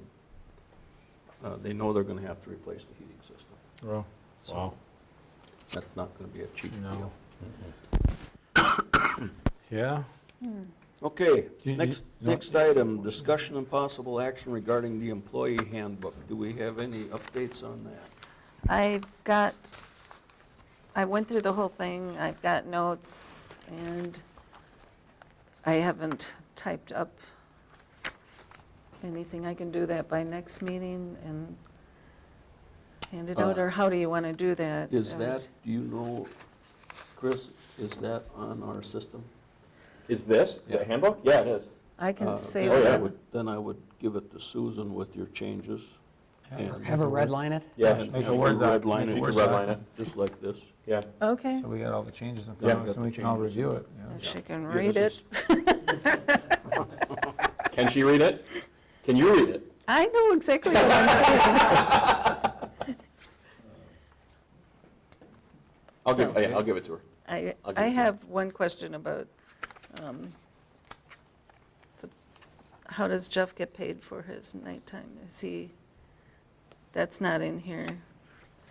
They know they're going to have to replace the heating system. Well, So wow. that's not going to be a cheap No. deal. Yeah? Okay, You- next item, discussion and possible action regarding the employee handbook. Do we have any updates on that? I went through the whole thing, I've got notes, and I haven't typed up anything. I can do that by next meeting and hand it out, or how do you want to do that? Is that, do you know, Chris, is that on our system? Is this the handbook? Yeah, it is. I can save Then I it. would- Then I would give it to Susan with your changes. and- Have her red line it? Yeah, and Make she a can Word doc. redline She it can just- redline it. Just like this. Yeah. Okay, So we got all the changes in Yeah. front of us, and we can all review it. yeah. if she can Yeah, read this it. Can she read it? Can you read it? I know exactly what I'm saying. I'll give it to her. I'll give I it to you. have one question about, how does Jeff get paid for his nighttime? Is he, that's not in here.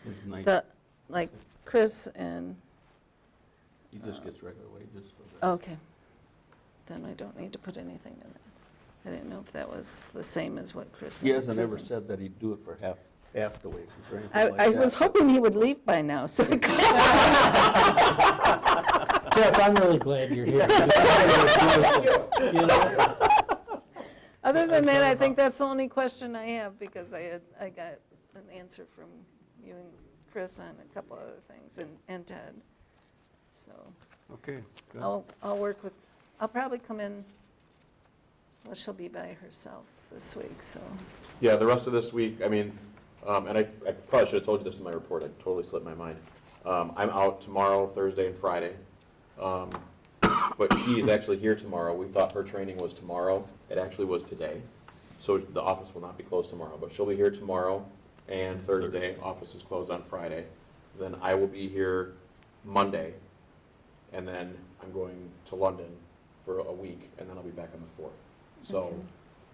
It's nice. Like Chris and, He just gets regular wages for that. okay, then I don't need to put anything in it. I didn't know if that was the same as what Chris and He hasn't ever Susan- said that he'd do it for half the wages or anything like I that. was hoping he would leave by now, so I could. Jeff, I'm really glad you're here. You know? Other than that, I think that's the only question I have, because I got an answer from you and Chris on a couple other things, and Ted. So Okay, good. I'll work with, I'll probably come in, well, she'll be by herself this week, so. Yeah, the rest of this week, I mean, and I probably should have told you this in my report, I totally slipped my mind. I'm out tomorrow, Thursday, and Friday. But she is actually here tomorrow. We thought her training was tomorrow. It actually was today. So the office will not be closed tomorrow, but she'll be here tomorrow and Thursday. Office is closed on Friday. Then I will be here Monday, and then I'm going to London for a week, and then I'll be back on the 4th. So Okay.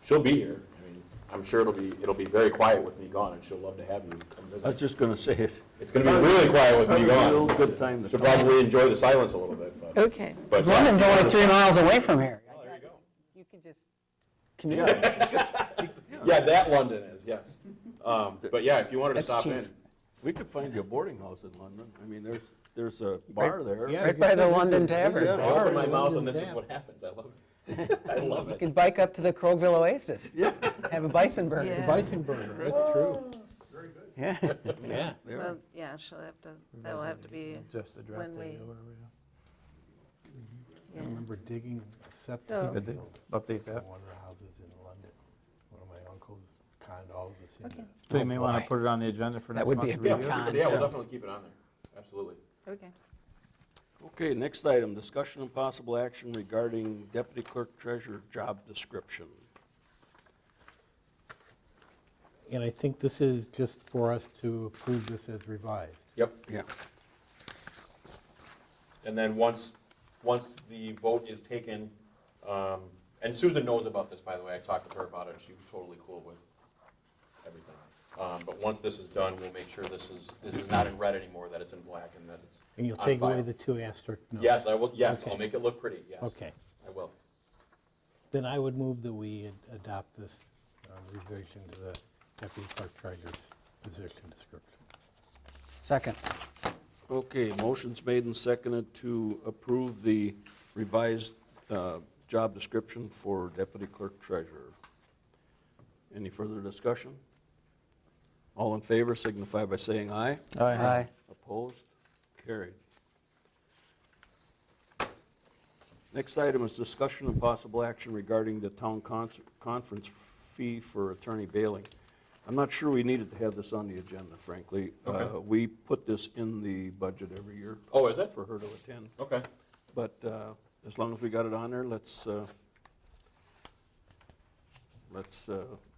she'll be here. I mean, I'm sure it'll be very quiet with me gone, and she'll love to have you come I was visit. just gonna say it. It's gonna be really quiet with me Probably a little gone. good time to She'll talk. probably enjoy the silence a little bit, but. Okay, but London's yeah. only 3 miles away from here. Oh, there you go. You can just commute. Yeah, that London is, yes. But yeah, if you wanted to That's stop cheap. in. We could find you a boarding house in London. I mean, there's a bar there. Yeah, Right by the London Tavern. Yeah. I open my Bar, mouth London and this is Tap. what happens. I love it. I love You it. can bike up to the Crowville Oasis. Have a bison burger. Yeah. Bison burger, that's true. Yeah. Yeah. There. well, yeah, that will have to be, Just the draft when date we- or whatever. I remember digging a septic So- Good deal. field Update for that. one of the houses in London. One of my uncles conned all of us in Okay. that. So you may want boy. to put it on the agenda for That next would month. be a to big review. con. Yeah, we'll definitely keep it on there. Absolutely. okay. Okay, next item, discussion and possible action regarding deputy clerk treasurer job description. And I think this is just for us to approve this as revised. Yep. Yeah. And then once the vote is taken, and Susan knows about this, by the way, I talked to her about it, and she was totally cool with everything. But once this is done, we'll make sure this is not in red anymore, that it's in black and that it's And you'll on take away file. the 2 asterisk notes? Yes, I will, yes, I'll Okay. make it look pretty, yes. Okay. I will. Then I would move that we adopt this revision to the deputy clerk treasurer's position description. Second. Okay, motion's made and seconded to approve the revised job description for deputy clerk treasurer. Any further discussion? All in favor signify by saying aye. Aye. Opposed? Carried. Next item is discussion and possible action regarding the town conference fee for attorney bailing. I'm not sure we needed to have this on the agenda, frankly. Okay. We put this in the budget every year. Oh, is it? For her to attend. Okay. But as long as we got it on there, let's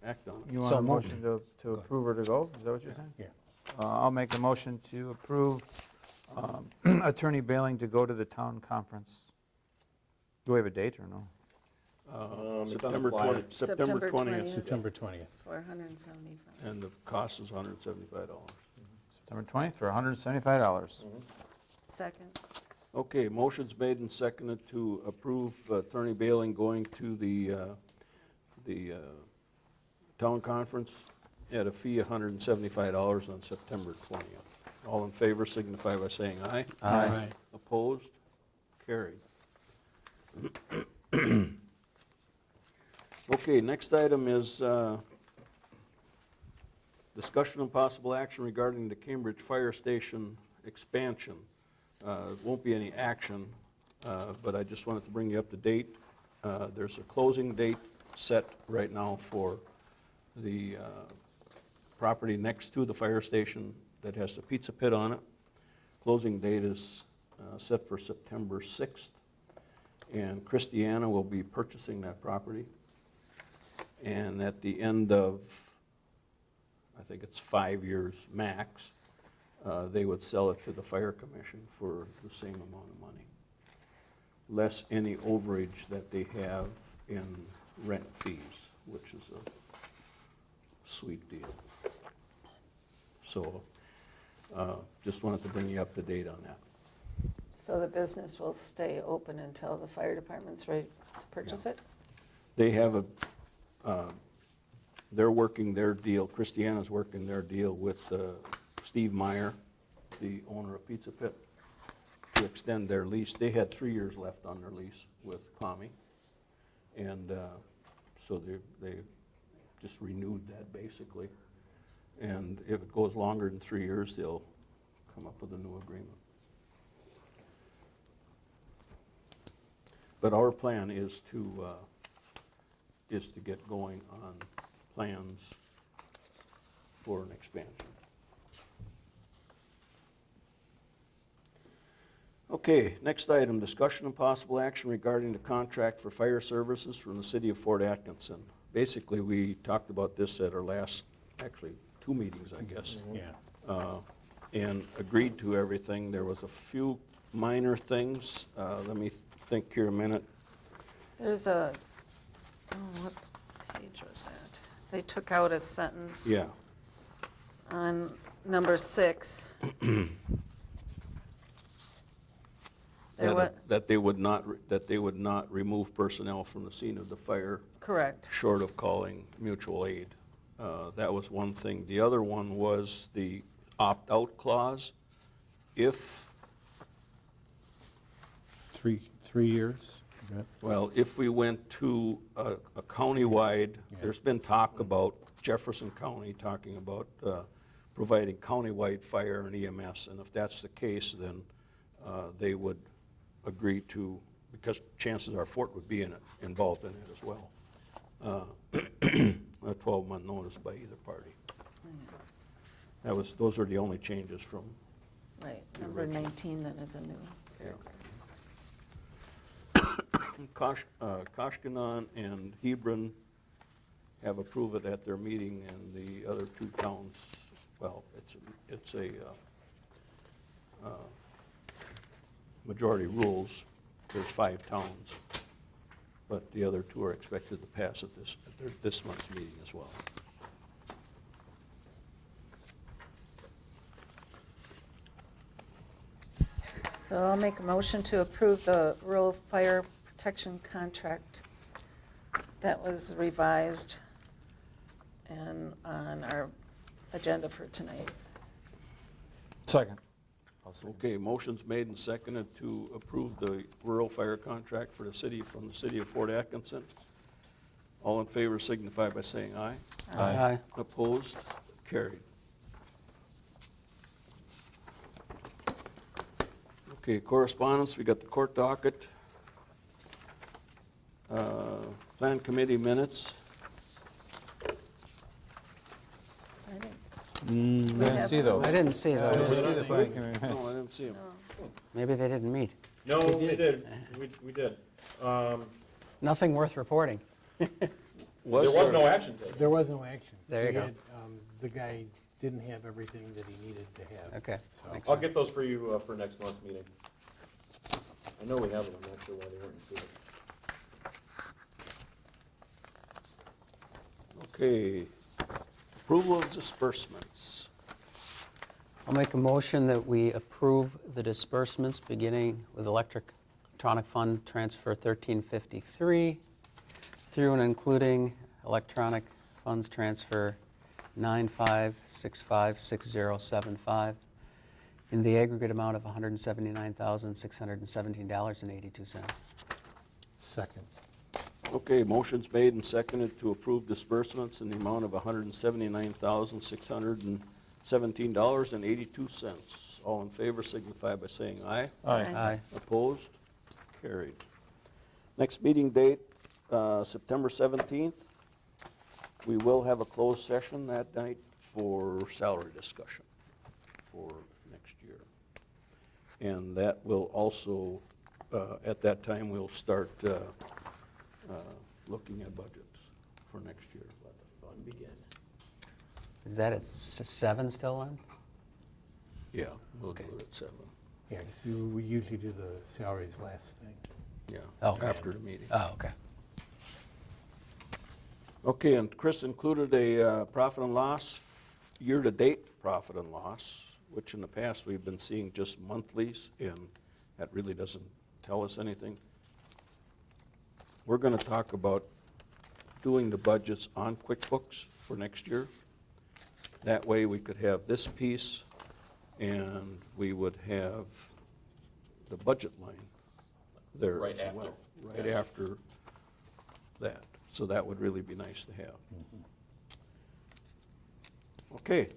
act on it. You want So a moved. motion to approve her to go? Is that what you're saying? Yeah. I'll make a motion to approve Attorney Bailing to go to the town conference. Do we have a date or no? It's on the September flyer. 20th. September 20th. September 20th. For 175. And the cost is $175. September 20th for $175. Second, Okay, motion's made and seconded to approve Attorney Bailing going to the town conference at a fee of $175 on September 20th. All in favor signify by saying aye. Right. Opposed? Carried. Okay, next item is discussion and possible action regarding the Cambridge Fire Station expansion. It won't be any action, but I just wanted to bring you up to date. There's a closing date set right now for the property next to the fire station that has the pizza pit on it. Closing date is set for September 6th, and Christiana will be purchasing that property. And at the end of, I think it's 5 years max, they would sell it to the fire commission for the same amount of money, less any overage that they have in rent fees, which is a sweet deal. So, just wanted to bring you up to date on that. So the business will stay open until the fire department's ready to purchase it? They have they're working their deal, Christiana's working their deal with Steve Meyer, the owner of Pizza Pit, to extend their lease. They had 3 years left on their lease with Pommy, and so they just renewed that basically. And if it goes longer than 3 years, they'll come up with a new agreement. But our plan is to get going on plans for an expansion. Okay, next item, discussion and possible action regarding the contract for fire services from the city of Fort Atkinson. Basically, we talked about this at our last, actually, 2 meetings, I guess. Yeah. And agreed to everything. There was a few minor things. Let me think here a minute. There's a, what page was that? They took out a sentence Yeah, on number 6. There wa- that they would not remove personnel from the scene of the fire Correct. short of calling mutual aid. That was one thing. The other one was the opt-out clause. If, 3 years? Is that- well, if we went to a countywide, Yeah. there's been talk about Jefferson County talking about providing countywide fire and EMS, and if that's the case, then they would agree to, because chances are Fort would be involved in it as well. A 12-month notice by either party. Those are the only changes from, Right, number 19 then is a new paragraph. Koshkanon and Hebron have approved it at their meeting, and the other 2 towns, well, it's a majority rules. There's 5 towns, but the other 2 are expected to pass at this month's meeting as well. So I'll make a motion to approve the rural fire protection contract that was revised and on our agenda for tonight. Second. Okay, motion's made and seconded to approve the rural fire contract for the city, from the city of Fort Atkinson. All in favor signify by saying aye. Aye. Opposed? Carried. Okay, correspondence, we got the court docket. Plan committee minutes. I didn't- Didn't see those. I didn't see I didn't those. see the planning committee No, I minutes. didn't see him. no. Maybe they didn't meet. No, we did, we did. Nothing worth reporting. There was no action taken. There was no action. There you We go. had, The guy didn't have everything that he needed to have. Okay. So- Makes I'll sense. get those for you for next month's meeting. I know we have them, I'm not sure why they weren't included. Okay, approval of disbursements. I'll make a motion that we approve the disbursements beginning with electronic fund transfer 1353 through and including electronic funds transfer 95656075 in the aggregate amount of $179,617.82. Second. Okay, motion's made and seconded to approve disbursements in the amount of $179,617.82. All in favor signify by saying aye. Aye. Opposed? Carried. Next meeting date, September 17th. We will have a closed session that night for salary discussion for next year. And that will also, at that time, we'll start looking at budgets for next year. Let the fun begin. Is that at 7 still on? Yeah, we'll do it at 7. Yeah, 'cause we usually do the salaries last thing. Yeah, Okay. after the meeting. Oh, okay. Okay, and Chris included a profit and loss, year-to-date profit and loss, which in the past we've been seeing just monthlies, and that really doesn't tell us anything. We're going to talk about doing the budgets on QuickBooks for next year. That way we could have this piece, and we would have the budget line there Right as after. well. Right after that. So that would really be nice to have. Okay,